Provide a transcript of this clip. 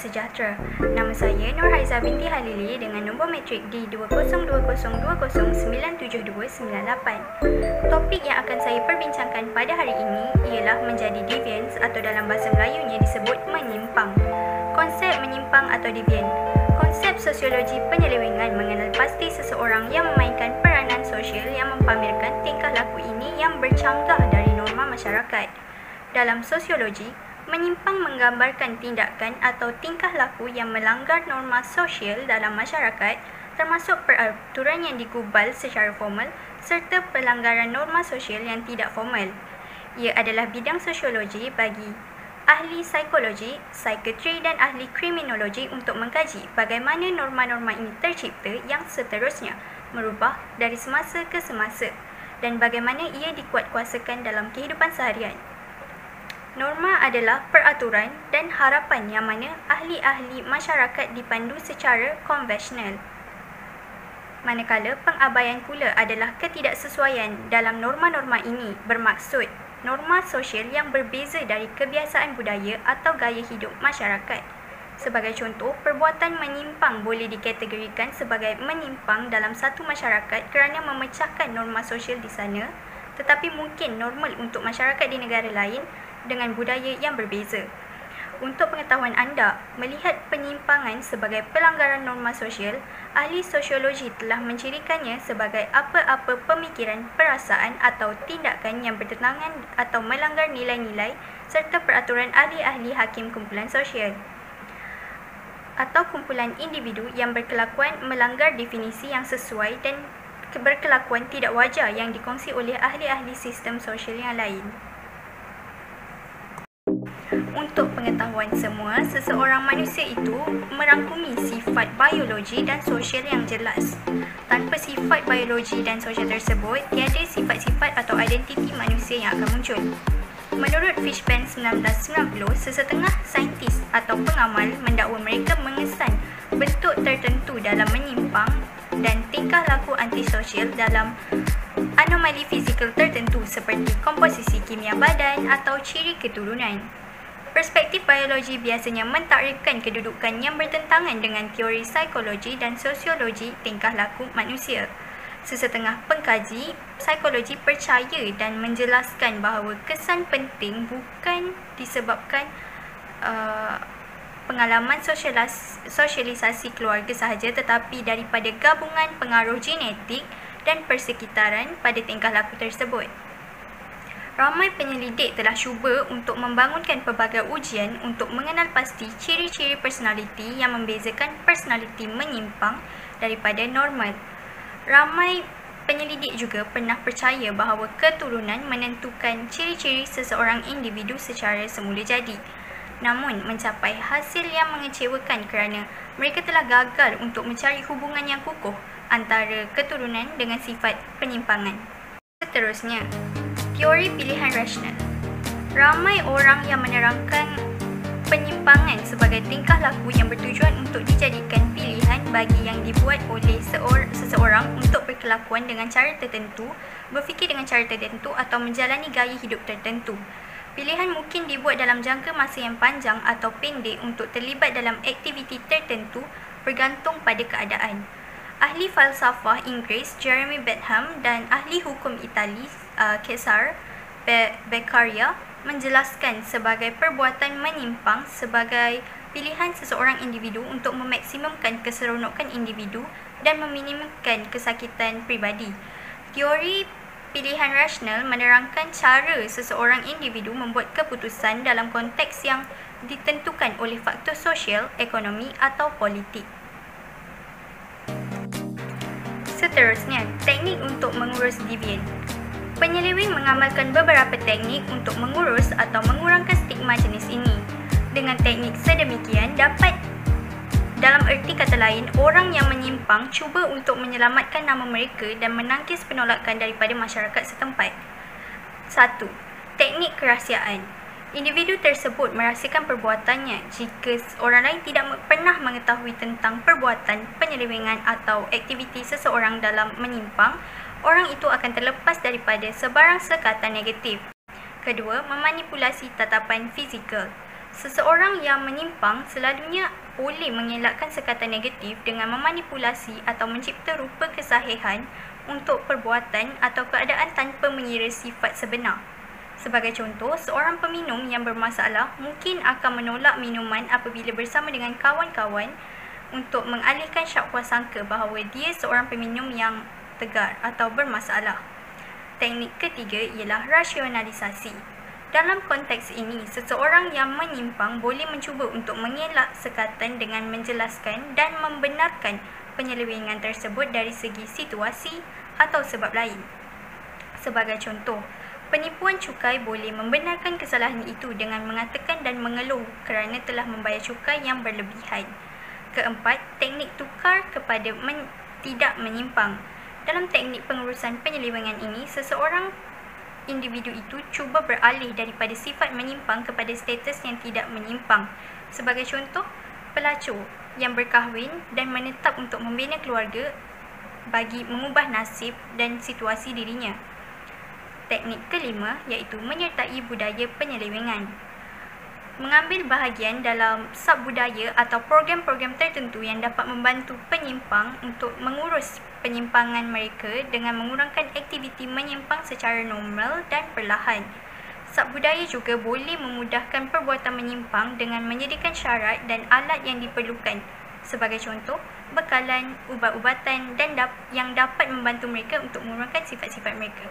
sejahtera. Nama saya Nur Haiza binti Halili dengan nombor matrik D202020972978. Topik yang akan saya perbincangkan pada hari ini ialah menjadi deviance atau dalam bahasa Melayunya disebut menyimpang. Konsep menyimpang atau deviant. Konsep sosiologi penyelewengan mengenal pasti seseorang yang memainkan peranan sosial yang mempamerkan tingkah laku ini yang bercanggah dari norma masyarakat. Dalam sosiologi, menyimpang menggambarkan tindakan atau tingkah laku yang melanggar norma sosial dalam masyarakat, termasuk peraturan yang digubal secara formal serta pelanggaran norma sosial yang tidak formal. Ia adalah bidang sosiologi bagi ahli psikologi, psikiatri dan ahli kriminologi untuk mengkaji bagaimana norma-norma ini tercipta yang seterusnya merubah dari semasa ke semasa dan bagaimana ia dikuatkuasakan dalam kehidupan seharian. Norma adalah peraturan dan harapan yang mana ahli-ahli masyarakat dipandu secara konvensional. Manakala pengabaian pula adalah ketidaksesuaian dalam norma-norma ini bermaksud norma sosial yang berbeza dari kebiasaan budaya atau gaya hidup masyarakat. Sebagai contoh, perbuatan menyimpang boleh dikategorikan sebagai menyimpang dalam satu masyarakat kerana memecahkan norma sosial di sana, tetapi mungkin normal untuk masyarakat di negara lain dengan budaya yang berbeza. Untuk pengetahuan anda, melihat penyimpangan sebagai pelanggaran norma sosial, ahli sosiologi telah mencirikannya sebagai apa-apa pemikiran, perasaan atau tindakan yang bertentangan atau melanggar nilai-nilai serta peraturan ahli-ahli hakim kumpulan sosial atau kumpulan individu yang berkelakuan melanggar definisi yang sesuai dan berkelakuan tidak wajar yang dikongsi oleh ahli-ahli sistem sosial yang lain. Untuk pengetahuan semua, seseorang manusia itu merangkumi sifat biologi dan sosial yang jelas. Tanpa sifat biologi dan sosial tersebut, tiada sifat-sifat atau identiti manusia yang akan muncul. Menurut Fishman 1990, sesetengah saintis atau pengamal mendakwa mereka mengesan bentuk tertentu dalam menyimpang dan tingkah laku antisosial dalam anomali fizikal tertentu seperti komposisi kimia badan atau ciri keturunan. Perspektif biologi biasanya mentakrifkan kedudukan yang bertentangan dengan teori psikologi dan sosiologi tingkah laku manusia. Sesetengah pengkaji psikologi percaya dan menjelaskan bahawa kesan penting bukan disebabkan pengalaman sosialisasi keluarga sahaja, tetapi daripada gabungan pengaruh genetik dan persekitaran pada tingkah laku tersebut. Ramai penyelidik telah cuba untuk membangunkan pelbagai ujian untuk mengenal pasti ciri-ciri personaliti yang membezakan personaliti menyimpang daripada normal. Ramai penyelidik juga pernah percaya bahawa keturunan menentukan ciri-ciri seseorang individu secara semula jadi. Namun, mencapai hasil yang mengecewakan kerana mereka telah gagal untuk mencari hubungan yang kukuh antara keturunan dengan sifat penyimpangan. Seterusnya, teori pilihan rasional. Ramai orang yang menerangkan penyimpangan sebagai tingkah laku yang bertujuan untuk dijadikan pilihan bagi yang dibuat oleh seseorang untuk berkelakuan dengan cara tertentu, berfikir dengan cara tertentu atau menjalani gaya hidup tertentu. Pilihan mungkin dibuat dalam jangka masa yang panjang atau pendek untuk terlibat dalam aktiviti tertentu bergantung pada keadaan. Ahli falsafah Inggeris Jeremy Bentham dan ahli hukum Itali Cesare Beccaria menjelaskan sebagai perbuatan menyimpang sebagai pilihan seseorang individu untuk memaksimumkan keseronokan individu dan meminimumkan kesakitan pribadi. Teori pilihan rasional menerangkan cara seseorang individu membuat keputusan dalam konteks yang ditentukan oleh faktor sosial, ekonomi atau politik. Seterusnya, teknik untuk mengurus deviant. Penyeleweng mengamalkan beberapa teknik untuk mengurus atau mengurangkan stigma jenis ini. Dengan teknik sedemikian dapat, dalam erti kata lain, orang yang menyimpang cuba untuk menyelamatkan nama mereka dan menangkis penolakan daripada masyarakat setempat. 1. Teknik kerahsiaan. Individu tersebut merahsiakan perbuatannya. Jika orang lain tidak pernah mengetahui tentang perbuatan penyelewengan atau aktiviti seseorang dalam menyimpang, orang itu akan terlepas daripada sebarang sekatan negatif. Kedua, memanipulasi tatapan fizikal. Seseorang yang menyimpang selalunya boleh mengelakkan sekatan negatif dengan memanipulasi atau mencipta rupa kesahihan untuk perbuatan atau keadaan tanpa mengira sifat sebenar. Sebagai contoh, seorang peminum yang bermasalah mungkin akan menolak minuman apabila bersama dengan kawan-kawan untuk mengalihkan syak prasangka bahawa dia seorang peminum yang tegar atau bermasalah. Teknik ketiga ialah rasionalisasi. Dalam konteks ini, seseorang yang menyimpang boleh mencuba untuk mengelak sekatan dengan menjelaskan dan membenarkan penyelewengan tersebut dari segi situasi atau sebab lain. Sebagai contoh, penipuan cukai boleh membenarkan kesalahan itu dengan mengatakan dan mengeluh kerana telah membayar cukai yang berlebihan. Keempat, teknik tukar kepada tidak menyimpang. Dalam teknik pengurusan penyelewengan ini, seseorang individu itu cuba beralih daripada sifat menyimpang kepada status yang tidak menyimpang. Sebagai contoh, pelacur yang berkahwin dan menetap untuk membina keluarga bagi mengubah nasib dan situasi dirinya. Teknik kelima iaitu menyertai budaya penyelewengan. Mengambil bahagian dalam sub-budaya atau program-program tertentu yang dapat membantu penyimpang untuk mengurus penyimpangan mereka dengan mengurangkan aktiviti menyimpang secara normal dan perlahan. Sub-budaya juga boleh memudahkan perbuatan menyimpang dengan menyediakan syarat dan alat yang diperlukan. Sebagai contoh, bekalan, ubat-ubatan dan yang dapat membantu mereka untuk mengurangkan sifat-sifat mereka.